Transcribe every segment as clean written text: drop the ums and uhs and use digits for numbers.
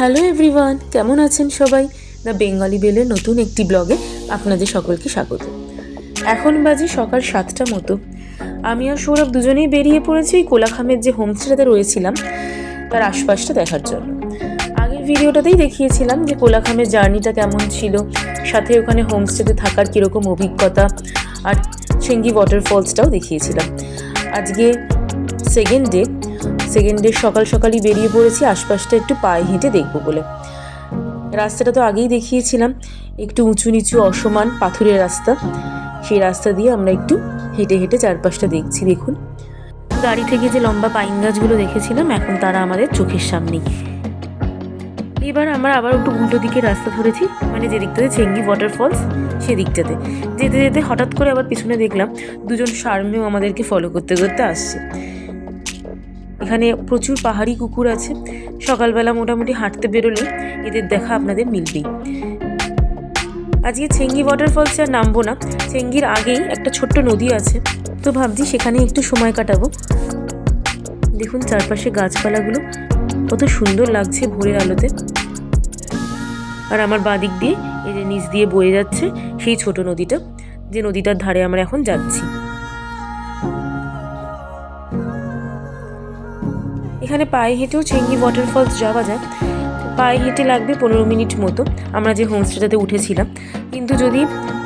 Hello everyone, কেমন আছেন সবাই? দ্য বেঙ্গলি বেলের নতুন একটি ব্লগে আপনাদের সকলকে স্বাগত। এখন বাজে সকাল 7টা মতো। আমি আর সৌরভ দুজনেই বেরিয়ে পড়েছি ওই কোলাখামের যে হোমস্টেটাতে রয়েছিলাম তার আশপাশটা দেখার জন্য। আগের ভিডিওটাতেই দেখিয়েছিলাম যে কোলাখামের জার্নিটা কেমন ছিল, সাথে ওখানে হোমস্টেতে থাকার কীরকম অভিজ্ঞতা, আর চেঙ্গি ওয়াটারফলসটাও দেখিয়েছিলাম। আজকে সেকেন্ড ডে সকাল সকালই বেরিয়ে পড়েছি আশপাশটা একটু পায়ে হেঁটে দেখবো বলে। রাস্তাটা তো আগেই দেখিয়েছিলাম, একটু উঁচু নিচু অসমান পাথুরের রাস্তা। সেই রাস্তা দিয়ে আমরা একটু হেঁটে হেঁটে চারপাশটা দেখছি। দেখুন, গাড়ি থেকে যে লম্বা পাইন গাছগুলো দেখেছিলাম এখন তারা আমাদের চোখের সামনেই। এবার আমরা আবার একটু উল্টো দিকে রাস্তা ধরেছি, মানে যে দিকটাতে চেঙ্গি ওয়াটারফলস সেদিকটাতে যেতে যেতে হঠাৎ করে আবার পিছনে দেখলাম দুজন শার্মেও আমাদেরকে ফলো করতে করতে আসছে। এখানে প্রচুর পাহাড়ি কুকুর আছে। সকালবেলা মোটামুটি হাঁটতে বেরোলে এদের দেখা আপনাদের মিলবেই। আজকে চেঙ্গি ওয়াটারফলসে আর নামবো না, চেঙ্গির আগেই একটা ছোট্ট নদী আছে, তো ভাবছি সেখানে একটু সময় কাটাবো। দেখুন চারপাশে গাছপালাগুলো কত সুন্দর লাগছে ভোরের আলোতে। আর আমার বাঁ দিক দিয়ে এই যে নিচ দিয়ে বয়ে যাচ্ছে সেই ছোট নদীটা, যে নদীটার ধারে আমরা এখন যাচ্ছি। এখানে পায়ে হেঁটেও চেঙ্গি ওয়াটারফলস যাওয়া যায়। পায়ে হেঁটে লাগবে 15 মিনিট মতো আমরা যে হোমস্টেটাতে উঠেছিলাম, কিন্তু যদি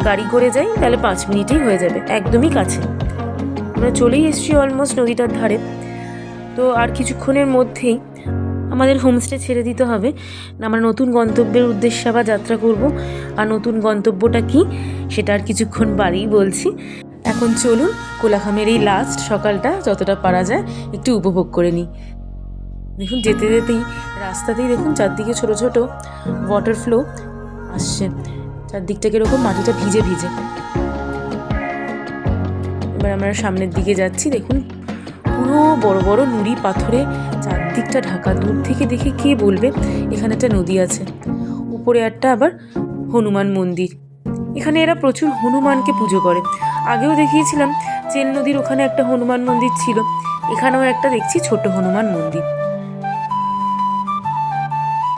গাড়ি করে যাই তাহলে 5 মিনিটেই হয়ে যাবে, একদমই কাছে। আমরা চলেই এসেছি অলমোস্ট নদীটার ধারে। তো আর কিছুক্ষণের মধ্যেই আমাদের হোমস্টে ছেড়ে দিতে হবে। আমরা নতুন গন্তব্যের উদ্দেশ্যে আবার যাত্রা করব। আর নতুন গন্তব্যটা কি সেটা আর কিছুক্ষণ বাদেই বলছি। এখন চলুন কোলাখামের এই লাস্ট সকালটা যতটা পারা যায় একটু উপভোগ করে নিই। দেখুন যেতে যেতেই রাস্তাতেই দেখুন চারদিকে ছোট ছোট ওয়াটার ফ্লো আসছে, চারদিকটা কিরকম মাটিটা ভিজে ভিজে। এবার আমরা সামনের দিকে যাচ্ছি। দেখুন পুরো বড় বড় নুড়ি পাথরে চারদিকটা ঢাকা। দূর থেকে দেখে কে বলবে এখানে একটা নদী আছে, উপরে একটা আবার হনুমান মন্দির। এখানে এরা প্রচুর হনুমানকে পুজো করে। আগেও দেখিয়েছিলাম চেন নদীর ওখানে একটা হনুমান মন্দির ছিল, এখানেও একটা দেখছি ছোট হনুমান মন্দির।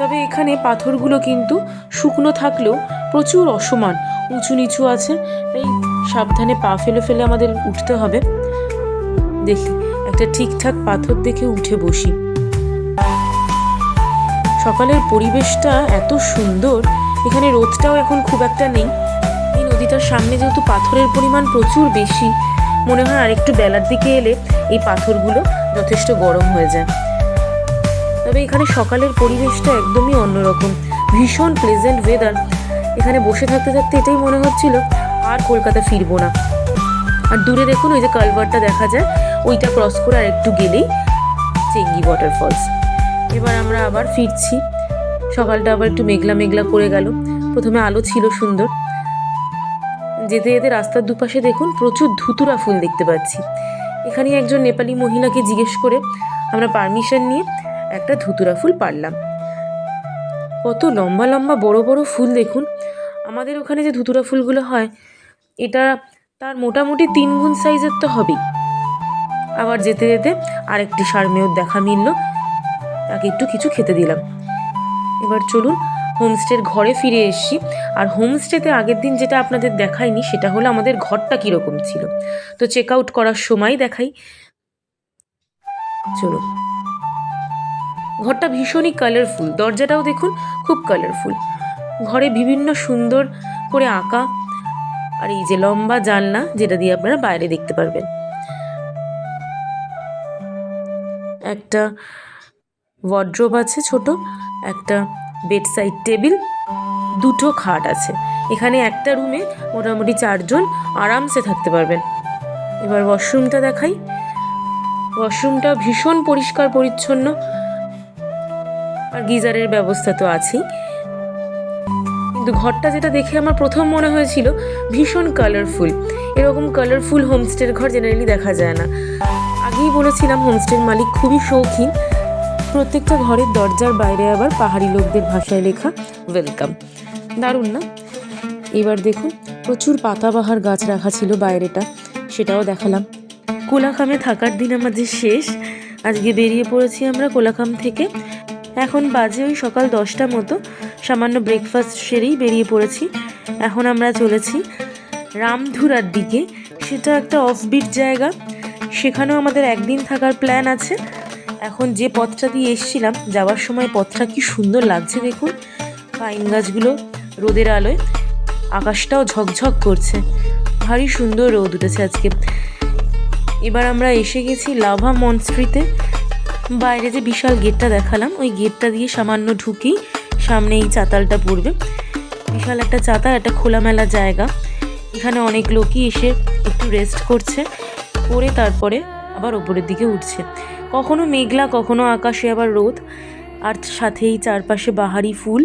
তবে এখানে পাথরগুলো কিন্তু শুকনো থাকলেও প্রচুর অসমান, উঁচু নিচু আছে, তাই সাবধানে পা ফেলে ফেলে আমাদের উঠতে হবে। দেখি একটা ঠিকঠাক পাথর দেখে উঠে বসি। সকালের পরিবেশটা এত সুন্দর, এখানে রোদটাও এখন খুব একটা নেই। এই নদীটার সামনে যেহেতু পাথরের পরিমাণ প্রচুর বেশি, মনে হয় আরেকটু বেলার দিকে এলে এই পাথরগুলো যথেষ্ট গরম হয়ে যায়। তবে এখানে সকালের পরিবেশটা একদমই অন্যরকম, ভীষণ প্লেজেন্ট ওয়েদার। এখানে বসে থাকতে থাকতে এটাই মনে হচ্ছিল আর কলকাতা ফিরবো না। আর দূরে দেখুন ওই যে কালভারটা দেখা যায়, ওইটা ক্রস করে আর একটু গেলেই চেঙ্গি ওয়াটারফলস। এবার আমরা আবার ফিরছি। সকালটা আবার একটু মেঘলা মেঘলা করে গেল। প্রথমে আলো ছিল সুন্দর। যেতে যেতে রাস্তার দুপাশে দেখুন প্রচুর ধুতুরা ফুল দেখতে পাচ্ছি। এখানে একজন নেপালি মহিলাকে জিজ্ঞেস করে আমরা পারমিশন নিয়ে একটা ধুতুরা ফুল পারলাম। কত লম্বা লম্বা বড় বড় ফুল দেখুন। আমাদের ওখানে যে ধুতুরা ফুলগুলো হয় এটা তার মোটামুটি 3 গুণ সাইজের তো হবেই। আবার যেতে যেতে আরেকটি শার্মেয়র দেখা মিলল, তাকে একটু কিছু খেতে দিলাম। এবার চলুন হোমস্টের ঘরে ফিরে এসছি। আর হোমস্টেতে আগের দিন যেটা আপনাদের দেখাইনি সেটা হলো আমাদের ঘরটা কীরকম ছিল, তো চেক আউট করার সময় দেখাই। চলুন, ঘরটা ভীষণই কালারফুল, দরজাটাও দেখুন খুব কালারফুল। ঘরে বিভিন্ন সুন্দর করে আঁকা, আর এই যে লম্বা জানলা যেটা দিয়ে আপনারা বাইরে দেখতে পারবেন। একটা ওয়ার্ড্রোব আছে ছোট, একটা বেডসাইড টেবিল, 2টো খাট আছে। এখানে একটা রুমে মোটামুটি 4 জন আরামসে থাকতে পারবেন। এবার ওয়াশরুমটা দেখাই। ওয়াশরুমটা ভীষণ পরিষ্কার পরিচ্ছন্ন, আর গিজারের ব্যবস্থা তো আছেই। কিন্তু ঘরটা যেটা দেখে আমার প্রথম মনে হয়েছিল ভীষণ কালারফুল। এরকম কালারফুল হোমস্টের ঘর জেনারেলি দেখা যায় না। আগেই বলেছিলাম হোমস্টের মালিক খুবই শৌখিন। প্রত্যেকটা ঘরের দরজার বাইরে আবার পাহাড়ি লোকদের ভাষায় লেখা ওয়েলকাম। দারুণ না? এবার দেখুন প্রচুর পাতাবাহার গাছ রাখা ছিল বাইরেটা, সেটাও দেখালাম। কোলাখামে থাকার দিন আমাদের শেষ। আজকে বেরিয়ে পড়েছি আমরা কোলাখাম থেকে। এখন বাজে ওই সকাল 10টা মতো। সামান্য ব্রেকফাস্ট সেরেই বেরিয়ে পড়েছি। এখন আমরা চলেছি রামধুরার দিকে। সেটা একটা অফবিট জায়গা, সেখানেও আমাদের একদিন থাকার প্ল্যান আছে। এখন যে পথটা দিয়ে এসেছিলাম, যাওয়ার সময় পথটা কি সুন্দর লাগছে দেখুন, পাইন গাছগুলো রোদের আলোয়, আকাশটাও ঝকঝক করছে, ভারী সুন্দর রোদ উঠেছে আজকে। এবার আমরা এসে গেছি লাভা মনস্ট্রিতে। বাইরে যে বিশাল গেটটা দেখালাম, ওই গেটটা দিয়ে সামান্য ঢুকেই সামনে এই চাতালটা পড়বে। বিশাল একটা চাতাল, একটা খোলামেলা জায়গা। এখানে অনেক লোকই এসে একটু রেস্ট করছে, করে তারপরে আবার ওপরের দিকে উঠছে। কখনো মেঘলা, কখনো আকাশে আবার রোদ, আর সাথেই চারপাশে বাহারি ফুল,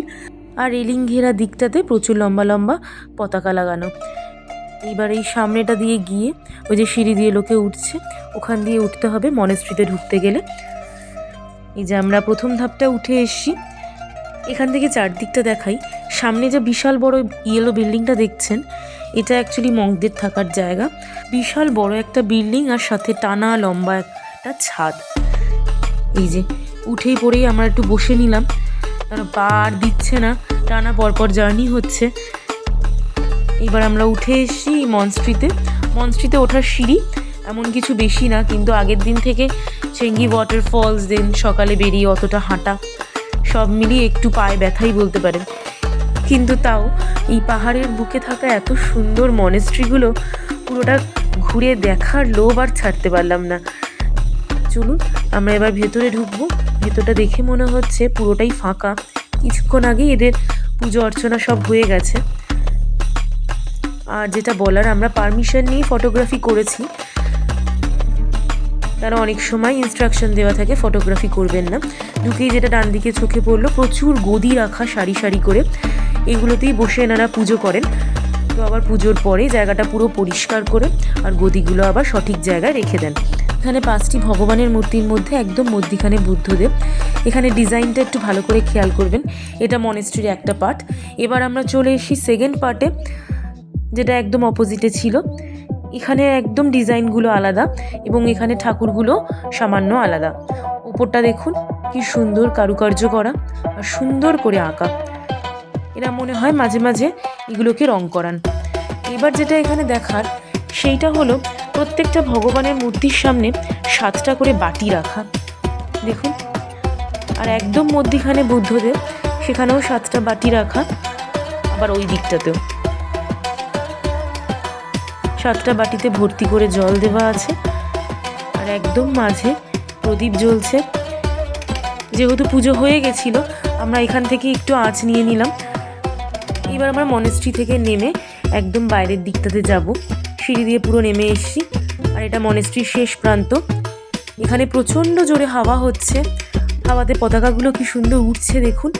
আর রেলিং ঘেরা দিকটাতে প্রচুর লম্বা লম্বা পতাকা লাগানো। এইবার এই সামনেটা দিয়ে গিয়ে ওই যে সিঁড়ি দিয়ে লোকে উঠছে, ওখান দিয়ে উঠতে হবে মনেস্ট্রিতে ঢুকতে গেলে। এই যে আমরা প্রথম ধাপটা উঠে এসছি। এখান থেকে চারদিকটা দেখাই। সামনে যে বিশাল বড় ইয়েলো বিল্ডিংটা দেখছেন, এটা অ্যাকচুয়ালি মঙ্কদের থাকার জায়গা। বিশাল বড় একটা বিল্ডিং, আর সাথে টানা লম্বা একটা ছাদ। এই যে উঠেই পড়েই আমরা একটু বসে নিলাম, কারণ পা আর দিচ্ছে না, টানা পরপর জার্নি হচ্ছে। এবার আমরা উঠে এসেছি মনস্ট্রিতে। মনস্ট্রিতে ওঠার সিঁড়ি এমন কিছু বেশি না, কিন্তু আগের দিন থেকে চেঙ্গি ওয়াটারফলস, দেন সকালে বেরিয়ে অতটা হাঁটা, সব মিলিয়ে একটু পায়ে ব্যথাই বলতে পারেন। কিন্তু তাও এই পাহাড়ের বুকে থাকা এত সুন্দর মনেস্ট্রিগুলো পুরোটা ঘুরে দেখার লোভ আর ছাড়তে পারলাম না। চলুন আমরা এবার ভেতরে ঢুকবো। ভেতরটা দেখে মনে হচ্ছে পুরোটাই ফাঁকা। কিছুক্ষণ আগেই এদের পুজো অর্চনা সব হয়ে গেছে। আর যেটা বলার, আমরা পারমিশন নিয়ে ফটোগ্রাফি করেছি, কারণ অনেক সময় ইনস্ট্রাকশন দেওয়া থাকে ফটোগ্রাফি করবেন না। ঢুকেই যেটা ডান দিকে চোখে পড়লো, প্রচুর গদি রাখা সারি সারি করে, এগুলোতেই বসে এনারা পুজো করেন। তো আবার পুজোর পরে জায়গাটা পুরো পরিষ্কার করে আর গদিগুলো আবার সঠিক জায়গায় রেখে দেন। এখানে 5টি ভগবানের মূর্তির মধ্যে একদম মধ্যিখানে বুদ্ধদেব। এখানে ডিজাইনটা একটু ভালো করে খেয়াল করবেন, এটা মনেস্ট্রির একটা পার্ট। এবার আমরা চলে এসেছি সেকেন্ড পার্টে, যেটা একদম অপোজিটে ছিল। এখানে একদম ডিজাইনগুলো আলাদা, এবং এখানে ঠাকুরগুলো সামান্য আলাদা। উপরটা দেখুন কি সুন্দর কারুকার্য করা আর সুন্দর করে আঁকা। এরা মনে হয় মাঝে মাঝে এগুলোকে রং করান। এবার যেটা এখানে দেখার, সেইটা হলো প্রত্যেকটা ভগবানের মূর্তির সামনে 7টা করে বাটি রাখা, দেখুন। আর একদম মধ্যিখানে বুদ্ধদেব, সেখানেও 7টা বাটি রাখা। আবার ওই দিকটাতেও 7টা বাটিতে ভর্তি করে জল দেওয়া আছে। আর একদম মাঝে প্রদীপ জ্বলছে। যেহেতু পুজো হয়ে গেছিল, আমরা এখান থেকে একটু আঁচ নিয়ে নিলাম। এবার আমরা মনেস্ট্রি থেকে নেমে একদম বাইরের দিকটাতে যাব। সিঁড়ি দিয়ে পুরো নেমে এসছি, আর এটা মনেস্ট্রির শেষ প্রান্ত। এখানে প্রচণ্ড জোরে হাওয়া হচ্ছে, হাওয়াতে পতাকাগুলো কি সুন্দর উঠছে দেখুন।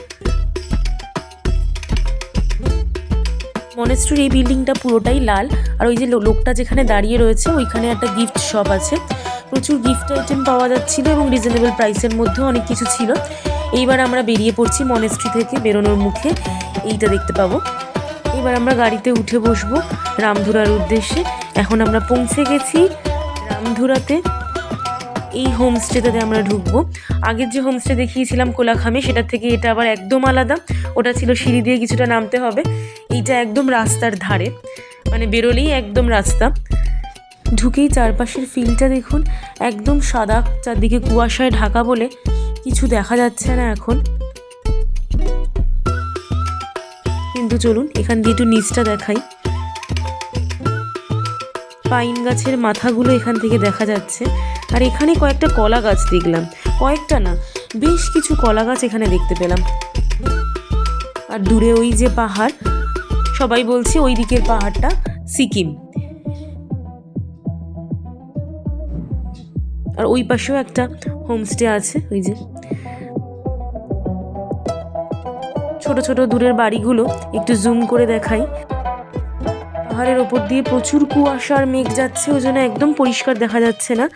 মনেস্ট্রির এই বিল্ডিংটা পুরোটাই লাল। আর ওই যে লোকটা যেখানে দাঁড়িয়ে রয়েছে, ওইখানে একটা গিফট শপ আছে। প্রচুর গিফট আইটেম পাওয়া যাচ্ছিল, এবং রিজনেবল প্রাইসের মধ্যেও অনেক কিছু ছিল। এইবার আমরা বেরিয়ে পড়ছি মনেস্ট্রি থেকে। বেরোনোর মুখে এইটা দেখতে পাবো। এবার আমরা গাড়িতে উঠে বসবো রামধুরার উদ্দেশ্যে। এখন আমরা পৌঁছে গেছি রামধুরাতে। এই হোমস্টেটাতে আমরা ঢুকবো। আগের যে হোমস্টে দেখিয়েছিলাম কোলাখামে, সেটার থেকে এটা আবার একদম আলাদা। ওটা ছিল সিঁড়ি দিয়ে কিছুটা নামতে হবে, এইটা একদম রাস্তার ধারে, মানে বেরোলেই একদম রাস্তা। ঢুকেই চারপাশের ফিলটা দেখুন, একদম সাদা, চারদিকে কুয়াশায় ঢাকা বলে কিছু দেখা যাচ্ছে না এখন। কিন্তু চলুন এখান দিয়ে একটু নিচটা দেখাই। পাইন গাছের মাথাগুলো এখান থেকে দেখা যাচ্ছে। আর এখানে কয়েকটা কলা গাছ দেখলাম, কয়েকটা না, বেশ কিছু কলা গাছ এখানে দেখতে পেলাম। আর দূরে ওই যে পাহাড়, সবাই বলছে ওই দিকের পাহাড়টা সিকিম। আর ওই পাশেও একটা হোমস্টে আছে। ওই যে ছোট ছোট দূরের বাড়িগুলো একটু জুম করে দেখাই। পাহাড়ের ওপর দিয়ে প্রচুর কুয়াশা আর মেঘ যাচ্ছে, ওই জন্য একদম পরিষ্কার দেখা যাচ্ছে না।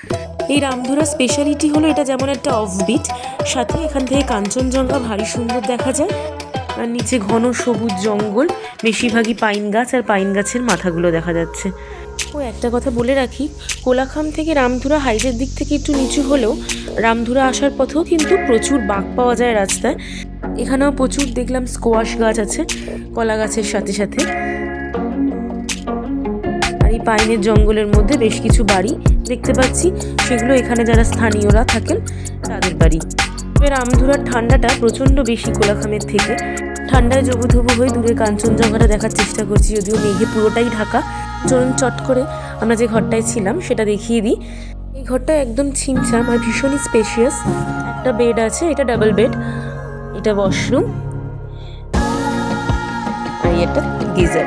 এই রামধুরা স্পেশালিটি হলো এটা যেমন একটা অফবিট, সাথে এখান থেকে কাঞ্চনজঙ্ঘা ভারী সুন্দর দেখা যায়। আর নিচে ঘন সবুজ জঙ্গল, বেশিরভাগই পাইন গাছ, আর পাইন গাছের মাথাগুলো দেখা যাচ্ছে। ও একটা কথা বলে রাখি, কোলাখাম থেকে রামধুরা হাইটের দিক থেকে একটু নিচু হলেও রামধুরা আসার পথেও কিন্তু প্রচুর বাঘ পাওয়া যায় রাস্তায়। এখানেও প্রচুর দেখলাম স্কোয়াশ গাছ আছে কলা গাছের সাথে সাথে। আর এই পাইনের জঙ্গলের মধ্যে বেশ কিছু বাড়ি দেখতে পাচ্ছি, সেগুলো এখানে যারা স্থানীয়রা থাকেন তাদের বাড়ি। তবে রামধুরার ঠান্ডাটা প্রচণ্ড বেশি কোলাখামের থেকে। ঠান্ডায় জবুথবু হয়ে দূরে কাঞ্চনজঙ্ঘাটা দেখার চেষ্টা করছি, যদিও মেঘে পুরোটাই ঢাকা। চলুন চট করে আমরা যে ঘরটায় ছিলাম সেটা দেখিয়ে দিই। এই ঘরটা একদম ছিমছাম আর ভীষণই স্পেশিয়াস। একটা বেড আছে, এটা ডাবল বেড, এটা ওয়াশরুম, আর একটা গিজার।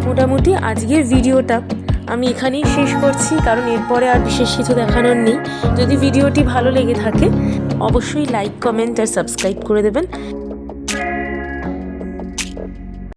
মোটামুটি আজকের ভিডিওটা আমি এখানেই শেষ করছি, কারণ এরপরে আর বিশেষ কিছু দেখানোর নেই। যদি ভিডিওটি ভালো লেগে থাকে অবশ্যই লাইক, কমেন্ট আর সাবস্ক্রাইব করে দেবেন।